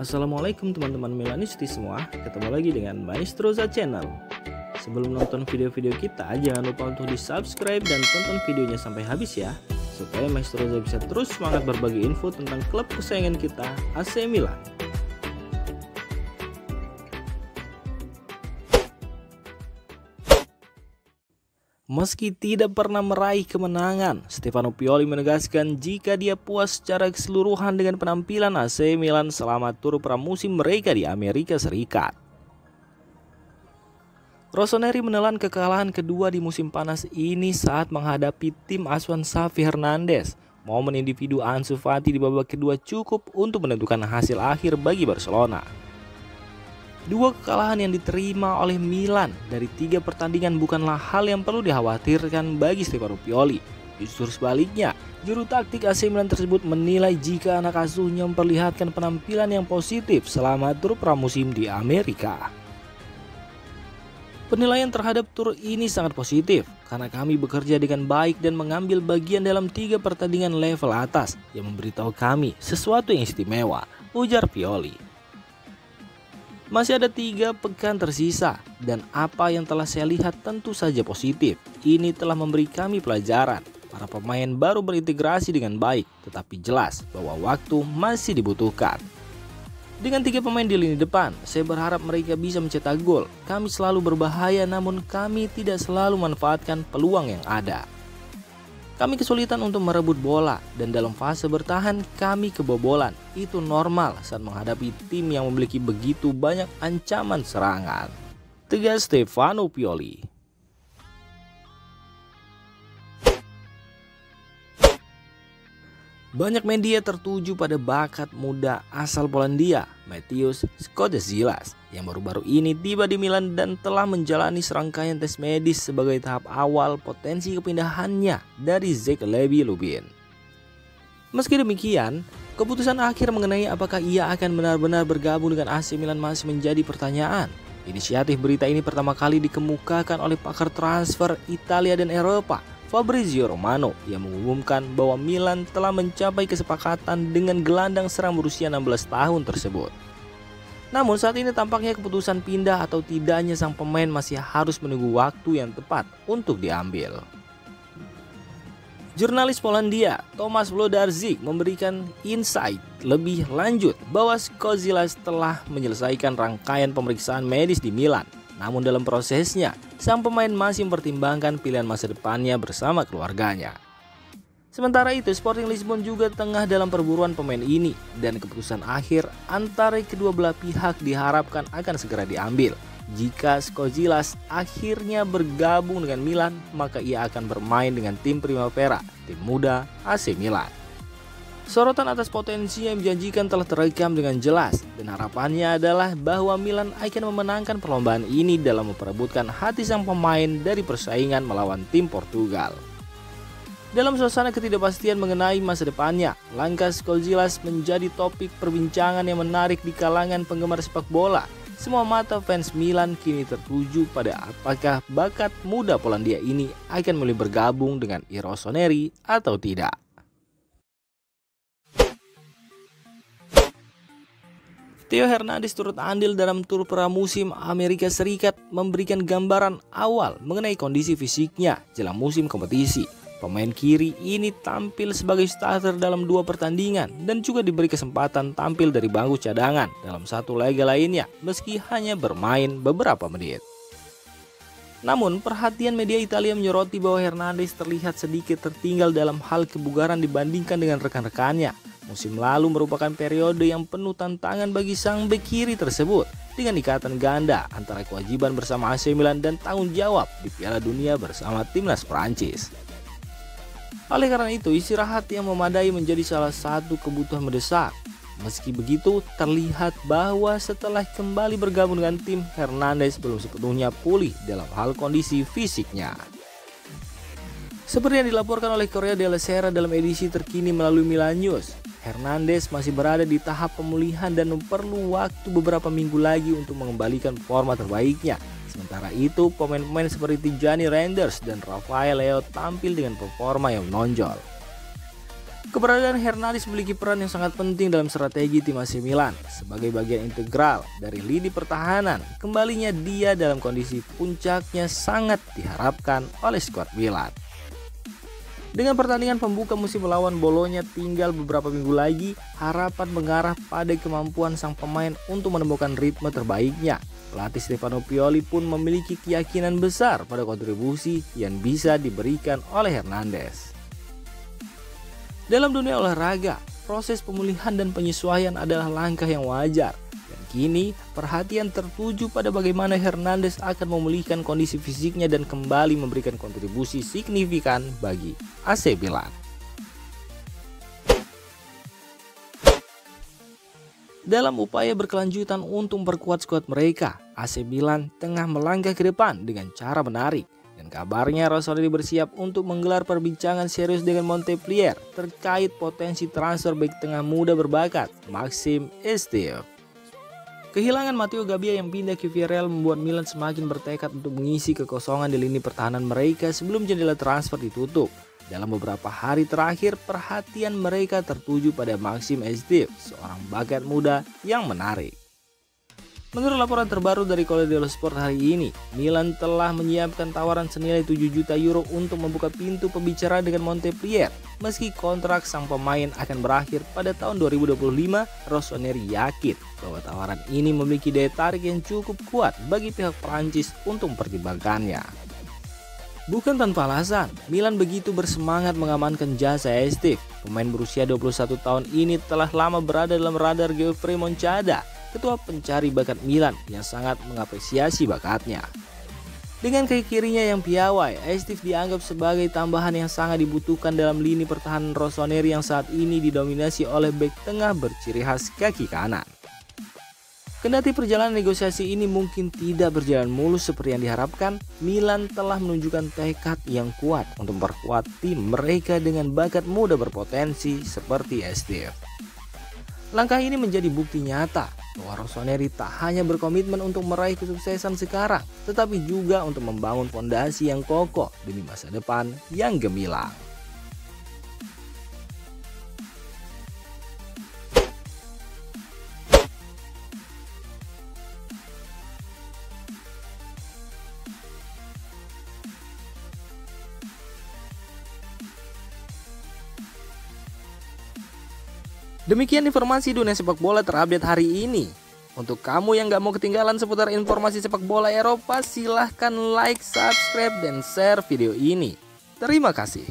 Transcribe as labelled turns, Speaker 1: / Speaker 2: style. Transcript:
Speaker 1: Assalamualaikum teman-teman Milanisti semua, ketemu lagi dengan Maestroza Channel. Sebelum nonton video-video kita, jangan lupa untuk di subscribe dan tonton videonya sampai habis ya, supaya Maestroza bisa terus semangat berbagi info tentang klub kesayangan kita, AC Milan. Meski tidak pernah meraih kemenangan, Stefano Pioli menegaskan jika dia puas secara keseluruhan dengan penampilan AC Milan selama tur pramusim mereka di Amerika Serikat. Rossoneri menelan kekalahan kedua di musim panas ini saat menghadapi tim asuhan Xavi Hernandez. Momen individu Ansu Fati di babak kedua cukup untuk menentukan hasil akhir bagi Barcelona. Dua kekalahan yang diterima oleh Milan dari 3 pertandingan bukanlah hal yang perlu dikhawatirkan bagi Stefano Pioli. Justru sebaliknya, juru taktik AC Milan tersebut menilai jika anak asuhnya memperlihatkan penampilan yang positif selama tur pramusim di Amerika. Penilaian terhadap tur ini sangat positif karena kami bekerja dengan baik dan mengambil bagian dalam 3 pertandingan level atas yang memberitahu kami sesuatu yang istimewa, ujar Pioli. Masih ada 3 pekan tersisa dan apa yang telah saya lihat tentu saja positif. Ini telah memberi kami pelajaran. Para pemain baru berintegrasi dengan baik, tetapi jelas bahwa waktu masih dibutuhkan. Dengan 3 pemain di lini depan, saya berharap mereka bisa mencetak gol. Kami selalu berbahaya namun kami tidak selalu memanfaatkan peluang yang ada. Kami kesulitan untuk merebut bola dan dalam fase bertahan kami kebobolan. Itu normal saat menghadapi tim yang memiliki begitu banyak ancaman serangan, tegas Stefano Pioli. Banyak media tertuju pada bakat muda asal Polandia, Mateusz Skodzilas, yang baru-baru ini tiba di Milan dan telah menjalani serangkaian tes medis sebagai tahap awal potensi kepindahannya dari Zek Levy Lubin. Meski demikian, keputusan akhir mengenai apakah ia akan benar-benar bergabung dengan AC Milan masih menjadi pertanyaan. Inisiatif berita ini pertama kali dikemukakan oleh pakar transfer Italia dan Eropa, Fabrizio Romano, yang mengumumkan bahwa Milan telah mencapai kesepakatan dengan gelandang serang berusia 16 tahun tersebut. Namun saat ini tampaknya keputusan pindah atau tidaknya sang pemain masih harus menunggu waktu yang tepat untuk diambil. Jurnalis Polandia Tomasz Wlodarczyk memberikan insight lebih lanjut bahwa Skodzilas telah menyelesaikan rangkaian pemeriksaan medis di Milan. Namun dalam prosesnya, sang pemain masih mempertimbangkan pilihan masa depannya bersama keluarganya. Sementara itu, Sporting Lisbon juga tengah dalam perburuan pemain ini dan keputusan akhir antara kedua belah pihak diharapkan akan segera diambil. Jika Skodzilas akhirnya bergabung dengan Milan, maka ia akan bermain dengan tim Primavera, tim muda AC Milan. Sorotan atas potensi yang menjanjikan telah terekam dengan jelas dan harapannya adalah bahwa Milan akan memenangkan perlombaan ini dalam memperebutkan hati sang pemain dari persaingan melawan tim Portugal. Dalam suasana ketidakpastian mengenai masa depannya, langkah Skodzilas menjadi topik perbincangan yang menarik di kalangan penggemar sepak bola. Semua mata fans Milan kini tertuju pada apakah bakat muda Polandia ini akan mulai bergabung dengan Rossoneri atau tidak. Theo Hernandez turut andil dalam tur pramusim Amerika Serikat memberikan gambaran awal mengenai kondisi fisiknya jelang musim kompetisi. Pemain kiri ini tampil sebagai starter dalam 2 pertandingan dan juga diberi kesempatan tampil dari bangku cadangan dalam 1 laga lainnya meski hanya bermain beberapa menit. Namun perhatian media Italia menyoroti bahwa Hernandez terlihat sedikit tertinggal dalam hal kebugaran dibandingkan dengan rekan-rekannya. Musim lalu merupakan periode yang penuh tantangan bagi sang bek kiri tersebut dengan ikatan ganda antara kewajiban bersama AC Milan dan tanggung jawab di Piala Dunia bersama timnas Prancis. Oleh karena itu, istirahat yang memadai menjadi salah satu kebutuhan mendesak. Meski begitu, terlihat bahwa setelah kembali bergabung dengan tim, Hernandez belum sepenuhnya pulih dalam hal kondisi fisiknya. Seperti yang dilaporkan oleh Corriere della Sera dalam edisi terkini melalui Milan News, Hernandez masih berada di tahap pemulihan dan perlu waktu beberapa minggu lagi untuk mengembalikan forma terbaiknya. Sementara itu, pemain-pemain seperti Gianni Reinders dan Rafael Leao tampil dengan performa yang menonjol. Keberadaan Hernandez memiliki peran yang sangat penting dalam strategi tim AC Milan sebagai bagian integral dari lini pertahanan. Kembalinya dia dalam kondisi puncaknya sangat diharapkan oleh skuad Milan. Dengan pertandingan pembuka musim melawan Bolonya tinggal beberapa minggu lagi, harapan mengarah pada kemampuan sang pemain untuk menemukan ritme terbaiknya. Pelatih Stefano Pioli pun memiliki keyakinan besar pada kontribusi yang bisa diberikan oleh Hernandez. Dalam dunia olahraga, proses pemulihan dan penyesuaian adalah langkah yang wajar. Dan kini, perhatian tertuju pada bagaimana Hernandez akan memulihkan kondisi fisiknya dan kembali memberikan kontribusi signifikan bagi AC Milan. Dalam upaya berkelanjutan untuk memperkuat skuad mereka, AC Milan tengah melangkah ke depan dengan cara menarik. Dan kabarnya Rossoneri bersiap untuk menggelar perbincangan serius dengan Montpellier terkait potensi transfer bek tengah muda berbakat Maxime Esteve. Kehilangan Matteo Gabbia yang pindah ke Villarreal membuat Milan semakin bertekad untuk mengisi kekosongan di lini pertahanan mereka sebelum jendela transfer ditutup. Dalam beberapa hari terakhir, perhatian mereka tertuju pada Maxime Esteve, seorang bakat muda yang menarik. Menurut laporan terbaru dari Corriere dello Sport hari ini, Milan telah menyiapkan tawaran senilai 7 juta euro untuk membuka pintu pembicaraan dengan Montpellier. Meski kontrak sang pemain akan berakhir pada tahun 2025, Rossoneri yakin bahwa tawaran ini memiliki daya tarik yang cukup kuat bagi pihak Prancis untuk mempertimbangkannya. Bukan tanpa alasan, Milan begitu bersemangat mengamankan jasa Esteve. Pemain berusia 21 tahun ini telah lama berada dalam radar Geoffrey Moncada, ketua pencari bakat Milan yang sangat mengapresiasi bakatnya. Dengan kaki kirinya yang piawai, Esteve dianggap sebagai tambahan yang sangat dibutuhkan dalam lini pertahanan Rossoneri yang saat ini didominasi oleh bek tengah berciri khas kaki kanan. Kendati perjalanan negosiasi ini mungkin tidak berjalan mulus seperti yang diharapkan, Milan telah menunjukkan tekad yang kuat untuk memperkuat tim mereka dengan bakat muda berpotensi seperti Esteve. Langkah ini menjadi bukti nyata bahwa Rossoneri tak hanya berkomitmen untuk meraih kesuksesan sekarang, tetapi juga untuk membangun fondasi yang kokoh demi masa depan yang gemilang. Demikian informasi dunia sepak bola terupdate hari ini. Untuk kamu yang gak mau ketinggalan seputar informasi sepak bola Eropa, silahkan like, subscribe, dan share video ini. Terima kasih.